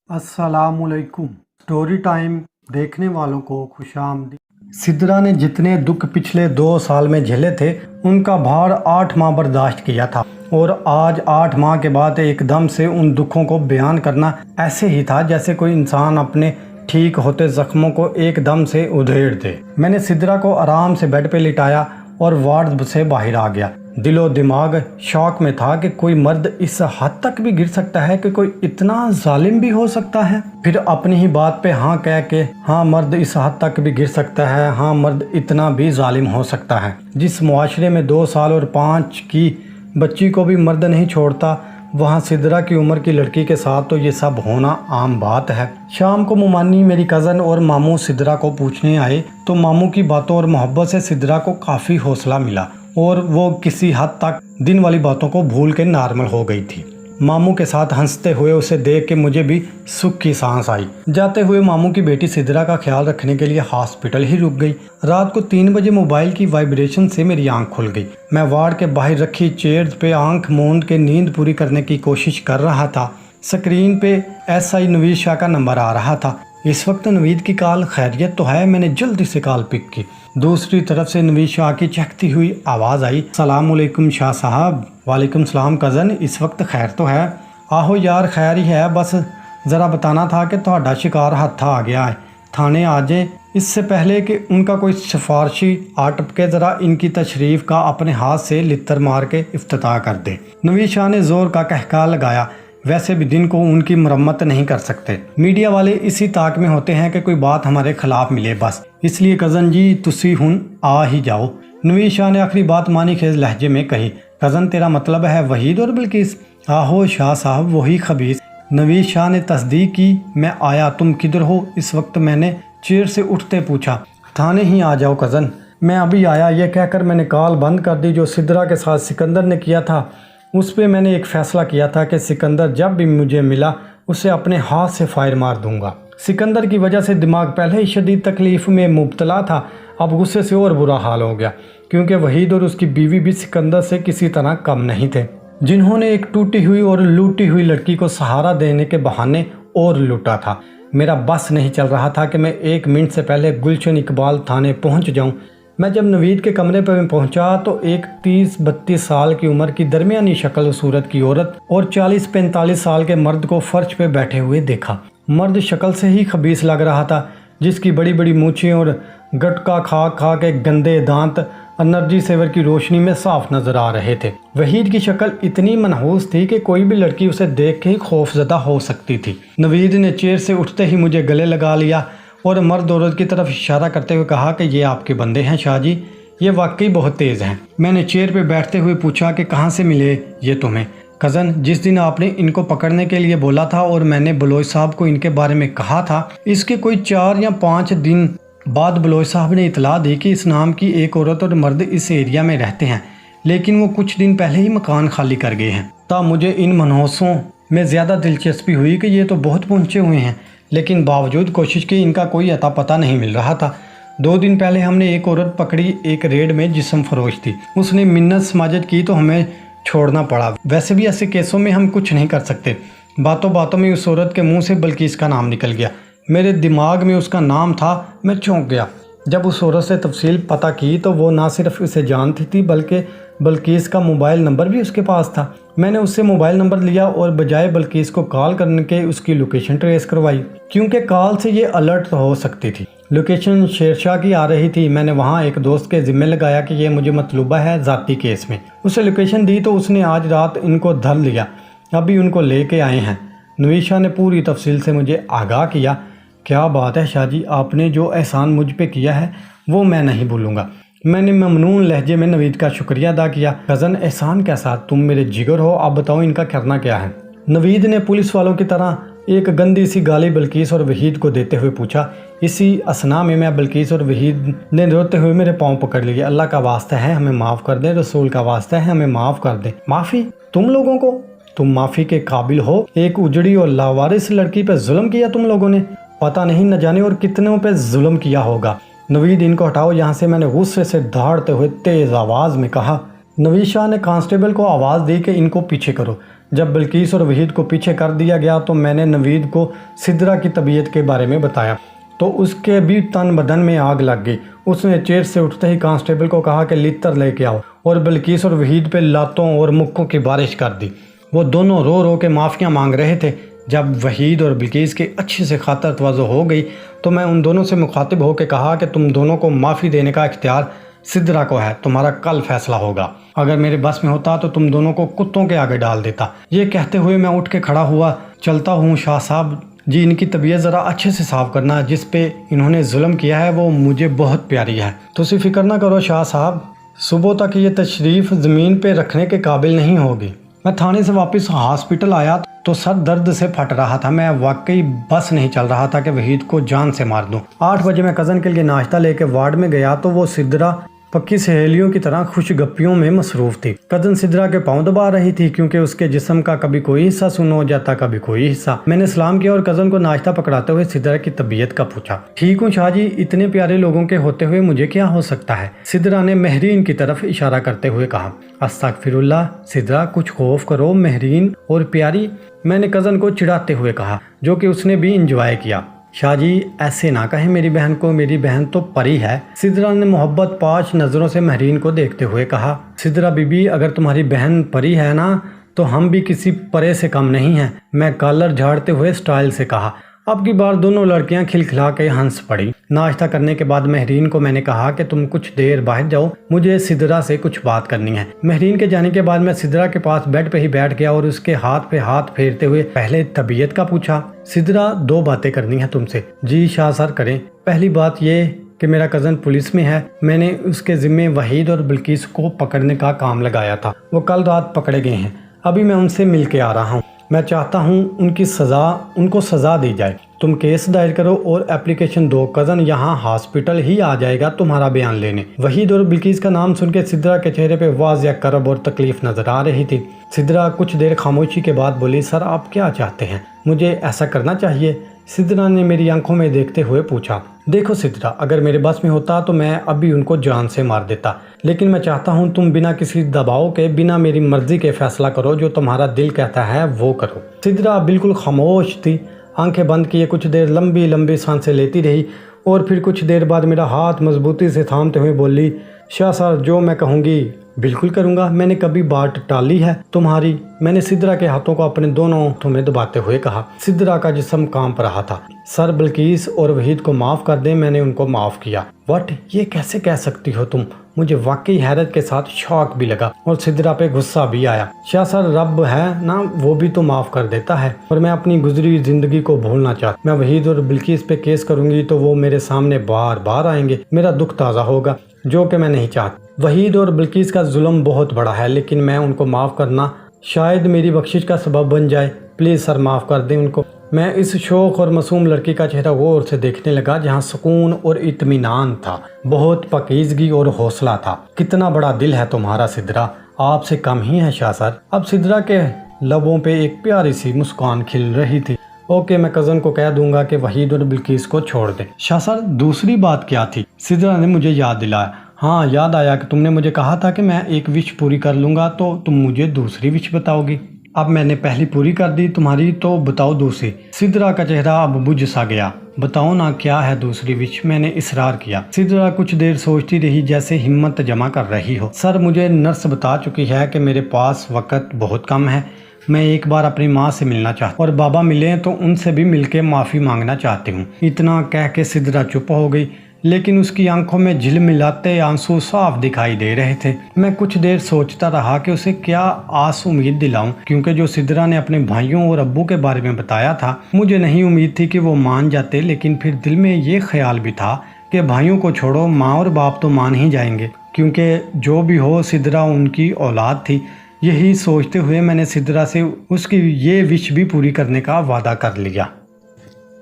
अस्सलाम वालेकुम। Story time देखने वालों को खुशामदीद। सिद्रा ने जितने दुख पिछले 2 साल में झेले थे उनका भार 8 माह बर्दाश्त किया था, और आज 8 माह के बाद एकदम से उन दुखों को बयान करना ऐसे ही था जैसे कोई इंसान अपने ठीक होते जख्मों को एकदम से उधेड़ दे। मैंने सिद्रा को आराम से बेड पे लिटाया और वार्ड से बाहर आ गया। दिलो दिमाग शौक में था कि कोई मर्द इस हद तक भी गिर सकता है, कि कोई इतना जालिम भी हो सकता है। फिर अपनी ही बात पे हाँ कह के, हाँ मर्द इस हद तक भी गिर सकता है, हाँ मर्द इतना भी जालिम हो सकता है। जिस मुआशरे में 2 साल और 5 की बच्ची को भी मर्द नहीं छोड़ता, वहाँ सिद्रा की उम्र की लड़की के साथ तो ये सब होना आम बात है। शाम को मुमानी मेरी कज़न और मामू सिद्रा को पूछने आए तो मामू की बातों और मोहब्बत से सिद्रा को काफ़ी हौसला मिला और वो किसी हद तक दिन वाली बातों को भूल के नॉर्मल हो गई थी। मामू के साथ हंसते हुए उसे देख के मुझे भी सुख की सांस आई। जाते हुए मामू की बेटी सिद्रा का ख्याल रखने के लिए हॉस्पिटल ही रुक गई। रात को 3 बजे मोबाइल की वाइब्रेशन से मेरी आंख खुल गई। मैं वार्ड के बाहर रखी चेयर पे आंख मूंद के नींद पूरी करने की कोशिश कर रहा था। स्क्रीन पे SI नवीद शाह का नंबर आ रहा था। इस वक्त नवीद की कॉल खैरियत तो है, मैंने जल्दी से कॉल पिक की। दूसरी तरफ से नवीद शाह की चहकती हुई आवाज़ आई, सलाम अलैकुम शाह साहब। वालेकुम सलाम कज़न, इस वक्त खैर तो है? आहो यार खैर ही है, बस ज़रा बताना था कि ਤੁਹਾਡਾ शिकार हत्था आ गया है, थाने आ जाए इससे पहले कि उनका कोई सिफारशी आ टपके, ज़रा इनकी तशरीफ़ का अपने हाथ से लित्तर मार के इफ्तिताह कर दे। नवीद शाह ने ज़ोर का कहका लगाया, वैसे भी दिन को उनकी मरम्मत नहीं कर सकते। मीडिया वाले इसी ताक में होते हैं कि कोई बात हमारे खिलाफ मिले बस, इसलिए कज़न जी तुसी हुन आ ही जाओ। नवीद शाह ने आखिरी बात मानी खेज लहजे में कही, कज़न तेरा मतलब है वहीद और बिल्किस? आहो शाह साहब वही खबीस। नवीद शाह ने तस्दीक की, मैं आया, तुम किधर हो? इस वक्त मैंने चेयर से उठते पूछा। थाने ही आ जाओ कज़न, मैं अभी आया। यह कहकर मैंने कॉल बंद कर दी। जो सिद्रा के साथ सिकंदर ने किया था उस पर मैंने एक फ़ैसला किया था कि सिकंदर जब भी मुझे मिला उसे अपने हाथ से फायर मार दूंगा। सिकंदर की वजह से दिमाग पहले ही शदीद तकलीफ़ में मुब्तला था, अब गुस्से से और बुरा हाल हो गया, क्योंकि वहीद और उसकी बीवी भी सिकंदर से किसी तरह कम नहीं थे, जिन्होंने एक टूटी हुई और लूटी हुई लड़की को सहारा देने के बहाने और लूटा था। मेरा बस नहीं चल रहा था कि मैं 1 मिनट से पहले गुलशन इकबाल थाने पहुंच जाऊं। मैं जब नवीद के कमरे पर पहुंचा तो एक 30-32 साल की उम्र की दरमियानी शक्ल सूरत की औरत और 40-45 साल के मर्द को फर्श पे बैठे हुए देखा। मर्द शक्ल से ही खबीस लग रहा था, जिसकी बड़ी बड़ी मूछें और गटका खा खा के गंदे दांत एनर्जी सेवर की रोशनी में साफ नजर आ रहे थे। वहीद की शक्ल इतनी मनहूस थी कि कोई भी लड़की उसे देख के ही खौफजदा हो सकती थी। नवीद ने चेयर से उठते ही मुझे गले लगा लिया और मर्द औरत की तरफ इशारा करते हुए कहा कि ये आपके बंदे हैं शाह जी, ये वाकई बहुत तेज़ हैं। मैंने चेयर पे बैठते हुए पूछा कि कहाँ से मिले ये तुम्हें? कज़न, जिस दिन आपने इनको पकड़ने के लिए बोला था और मैंने बलोच साहब को इनके बारे में कहा था, इसके कोई 4 या 5 दिन बाद बलोच साहब ने इतला दी कि इस नाम की एक औरत और मर्द इस एरिया में रहते हैं, लेकिन वो कुछ दिन पहले ही मकान खाली कर गए हैं। तब मुझे इन मनहूसों में ज़्यादा दिलचस्पी हुई कि ये तो बहुत पहुँचे हुए हैं, लेकिन बावजूद कोशिश की इनका कोई अता पता नहीं मिल रहा था। 2 दिन पहले हमने एक औरत पकड़ी, एक रेड में जिस्म फरोश थी। उसने मिन्नत समाजत की तो हमें छोड़ना पड़ा। वैसे भी ऐसे केसों में हम कुछ नहीं कर सकते। बातों बातों में उस औरत के मुंह से बल्किस का नाम निकल गया। मेरे दिमाग में उसका नाम था, मैं चौंक गया। जब उस औरत से तफसील पता की तो वो ना सिर्फ उसे जानती थी बल्कि बल्किस का मोबाइल नंबर भी उसके पास था। मैंने उससे मोबाइल नंबर लिया और बजाय बल्किस को कॉल करने के उसकी लोकेशन ट्रेस करवाई, क्योंकि कॉल से ये अलर्ट हो सकती थी। लोकेशन शेरशाह की आ रही थी। मैंने वहाँ एक दोस्त के ज़िम्मे लगाया कि ये मुझे मतलूबा है ज़ाती केस में। उसे लोकेशन दी तो उसने आज रात इनको धर लिया, अभी उनको लेके आए हैं। नवीद शाह ने पूरी तफसील से मुझे आगाह किया। क्या बात है शाह जी, आपने जो एहसान मुझ पे किया है वो मैं नहीं भूलूंगा। मैंने ममनून लहजे में नवीद का शुक्रिया अदा किया। कज़न एहसान कैसा, तुम मेरे जिगर हो, आप बताओ इनका करना क्या है? नवीद ने पुलिस वालों की तरह एक गंदी सी गाली बल्किस और वहीद को देते हुए पूछा। इसी असना में मैं बल्किस और वहीद ने रोते हुए मेरे पाँव पकड़ लिए। अल्लाह का वास्ता है हमें माफ़ कर दें, रसूल का वास्ता है हमें माफ़ कर दें। माफ़ी? तुम लोगों को? तुम माफ़ी के काबिल हो? एक उजड़ी और लावारिस लड़की पर जुल्म किया तुम लोगों ने, पता नहीं न जाने और कितनों पे जुल्म किया होगा। नवीद इनको हटाओ यहाँ से, मैंने गुस्से से दहाड़ते हुए तेज़ आवाज़ में कहा। नवीद शाह ने कांस्टेबल को आवाज़ दी कि इनको पीछे करो। جب بلقیس اور وحید کو پیچھے کر دیا گیا تو میں نے نوید کو سدرا کی طبیعت کے بارے میں بتایا تو اس کے بھی تن بدن میں آگ لگ گئی۔ اس نے چیئر سے اٹھتے ہی کانسٹیبل کو کہا کہ لتر لے کے آؤ اور بلقیس اور وحید پہ لاتوں اور مکوں کی بارش کر دی۔ وہ دونوں رو رو کے معافیاں مانگ رہے تھے۔ جب وحید اور بلقیس کی اچھی سے خاطر تواضع ہو گئی تو میں ان دونوں سے مخاطب ہو کے کہا کہ تم دونوں کو معافی دینے کا اختیار سدرا کو ہے، تمہارا کل فیصلہ ہوگا۔ اگر میرے بس میں ہوتا تو تم دونوں کو کتوں کے آگے ڈال دیتا۔ یہ کہتے ہوئے میں اٹھ کے کھڑا ہوا، چلتا ہوں شاہ صاحب جی، ان کی طبیعت ذرا اچھے سے صاف کرنا، جس پہ انہوں نے ظلم کیا ہے وہ مجھے بہت پیاری ہے۔ تسی فکر نہ کرو شاہ صاحب، صبح تک یہ تشریف زمین پہ رکھنے کے قابل نہیں ہوگی۔ میں تھانے سے واپس ہاسپٹل آیا تو سر درد سے پھٹ رہا تھا۔ میں واقعی بس نہیں چل رہا تھا کہ وحید کو جان سے مار دوں۔ 8 بجے میں کزن کے لیے ناشتہ لے کے وارڈ میں گیا تو وہ سدرا پکی سہیلیوں کی طرح خوش گپیوں میں مصروف تھی۔ کزن سدرا کے پاؤں دبا رہی تھی کیونکہ اس کے جسم کا کبھی کوئی حصہ سن ہو جاتا، کبھی کوئی حصہ۔ میں نے سلام کیا اور کزن کو ناشتہ پکڑاتے ہوئے سدرا کی طبیعت کا پوچھا۔ ٹھیک ہوں شاہ جی، اتنے پیارے لوگوں کے ہوتے ہوئے مجھے کیا ہو سکتا ہے؟ سدرا نے مہرین کی طرف اشارہ کرتے ہوئے کہا۔ استغفر اللہ سدرا، کچھ خوف کرو، مہرین اور پیاری، میں نے کزن کو چڑھاتے ہوئے کہا، جو کہ اس نے بھی انجوائے کیا۔ شاہ جی ایسے نہ کہیں میری بہن کو، میری بہن تو پری ہے۔ سدرا نے محبت پاش نظروں سے مہرین کو دیکھتے ہوئے کہا۔ سدرا بی بی، اگر تمہاری بہن پری ہے نا تو ہم بھی کسی پرے سے کم نہیں ہیں، میں کالر جھاڑتے ہوئے سٹائل سے کہا۔ اب کی بار دونوں لڑکیاں کھلکھلا کے ہنس پڑی۔ ناشتہ کرنے کے بعد مہرین کو میں نے کہا کہ تم کچھ دیر باہر جاؤ، مجھے سدرا سے کچھ بات کرنی ہے۔ مہرین کے جانے کے بعد میں سدرا کے پاس بیڈ پہ ہی بیٹھ گیا اور اس کے ہاتھ پہ ہاتھ پھیرتے ہوئے پہلے طبیعت کا پوچھا۔ سدرا، 2 باتیں کرنی ہیں تم سے۔ جی شاہ سر کریں۔ پہلی بات یہ کہ میرا کزن پولیس میں ہے، میں نے اس کے ذمے وحید اور بلقیس کو پکڑنے کا کام لگایا تھا، وہ کل رات پکڑے گئے ہیں، ابھی میں ان سے مل کے آ رہا ہوں۔ میں چاہتا ہوں ان کو سزا دی جائے۔ تم کیس دائر کرو اور اپلیکیشن دو، کزن یہاں ہاسپٹل ہی آ جائے گا تمہارا بیان لینے۔ وحید اور بلقیس کا نام سن کے سدرا کے چہرے پہ واضح کرب اور تکلیف نظر آ رہی تھی۔ سدرا کچھ دیر خاموشی کے بعد بولی، سر آپ کیا چاہتے ہیں؟ مجھے ایسا کرنا چاہیے؟ سدرا نے میری آنکھوں میں دیکھتے ہوئے پوچھا۔ دیکھو سدرا، اگر میرے بس میں ہوتا تو میں ابھی ان کو جان سے مار دیتا، لیکن میں چاہتا ہوں تم بنا کسی دباؤ کے، بنا میری مرضی کے فیصلہ کرو، جو تمہارا دل کہتا ہے وہ کرو۔ سدرا بالکل خاموش تھی، آنکھیں بند کیے کچھ دیر لمبی لمبی سانسیں لیتی رہی اور پھر کچھ دیر بعد میرا ہاتھ مضبوطی سے تھامتے ہوئے بولی، شاہ سر جو میں کہوں گی بالکل کروں گا، میں نے کبھی بات ٹالی ہے تمہاری؟ میں نے سدرا کے ہاتھوں کو اپنے دونوں ہاتھوں میں دباتے ہوئے کہا۔ سدرا کا جسم کانپ رہا تھا۔ سر بلقیس اور وحید کو معاف کر دیں، میں نے ان کو معاف کیا۔ وٹ، یہ کیسے کہہ سکتی ہو تم؟ مجھے واقعی حیرت کے ساتھ شوق بھی لگا اور سدرا پہ غصہ بھی آیا۔ شاہ سر رب ہے نا، وہ بھی تو معاف کر دیتا ہے، اور میں اپنی گزری زندگی کو بھولنا چاہتا۔ میں وحید اور بلقیس پہ کیس کروں گی تو وہ میرے سامنے بار بار آئیں گے، میرا دکھ تازہ ہوگا، جو کہ میں نہیں چاہتا۔ وحید اور بلقیس کا ظلم بہت بڑا ہے، لیکن میں ان کو معاف کرنا شاید میری بخشش کا سبب بن جائے۔ پلیز سر معاف کر دیں ان کو۔ میں اس شوخ اور معصوم لڑکی کا چہرہ غور سے دیکھنے لگا جہاں سکون اور اطمینان تھا، بہت پاکیزگی اور حوصلہ تھا۔ کتنا بڑا دل ہے تمہارا سدرا، آپ سے کم ہی ہے شاہ سر۔ اب سدرا کے لبوں پہ ایک پیاری سی مسکان کھل رہی تھی۔ اوکے، میں کزن کو کہہ دوں گا کہ وحید اور بلقیس کو چھوڑ دیں۔ شاہ سر دوسری بات کیا تھی؟ سدرا نے مجھے یاد دلایا۔ ہاں یاد آیا کہ تم نے مجھے کہا تھا کہ میں ایک وش پوری کر لوں گا تو تم مجھے دوسری وش بتاؤ گی۔ اب میں نے پہلی پوری کر دی تمہاری، تو بتاؤ دوسری۔ سدرا کا چہرہ اب بجھ سا گیا۔ بتاؤ نا کیا ہے دوسری وش، میں نے اصرار کیا۔ سدرا کچھ دیر سوچتی رہی جیسے ہمت جمع کر رہی ہو۔ سر مجھے نرس بتا چکی ہے کہ میرے پاس وقت بہت کم ہے، میں ایک بار اپنی ماں سے ملنا چاہتا ہوں، اور بابا ملیں تو ان سے بھی مل کے معافی مانگنا چاہتی ہوں۔ اتنا کہہ کے سدرا چپ ہو گئی، لیکن اس کی آنکھوں میں جھلملاتے آنسو صاف دکھائی دے رہے تھے۔ میں کچھ دیر سوچتا رہا کہ اسے کیا آس امید دلاؤں، کیونکہ جو سدرا نے اپنے بھائیوں اور ابو کے بارے میں بتایا تھا مجھے نہیں امید تھی کہ وہ مان جاتے، لیکن پھر دل میں یہ خیال بھی تھا کہ بھائیوں کو چھوڑو، ماں اور باپ تو مان ہی جائیں گے، کیونکہ جو بھی ہو سدرا ان کی اولاد تھی۔ یہی سوچتے ہوئے میں نے سدرا سے اس کی یہ وش بھی پوری کرنے کا وعدہ کر لیا۔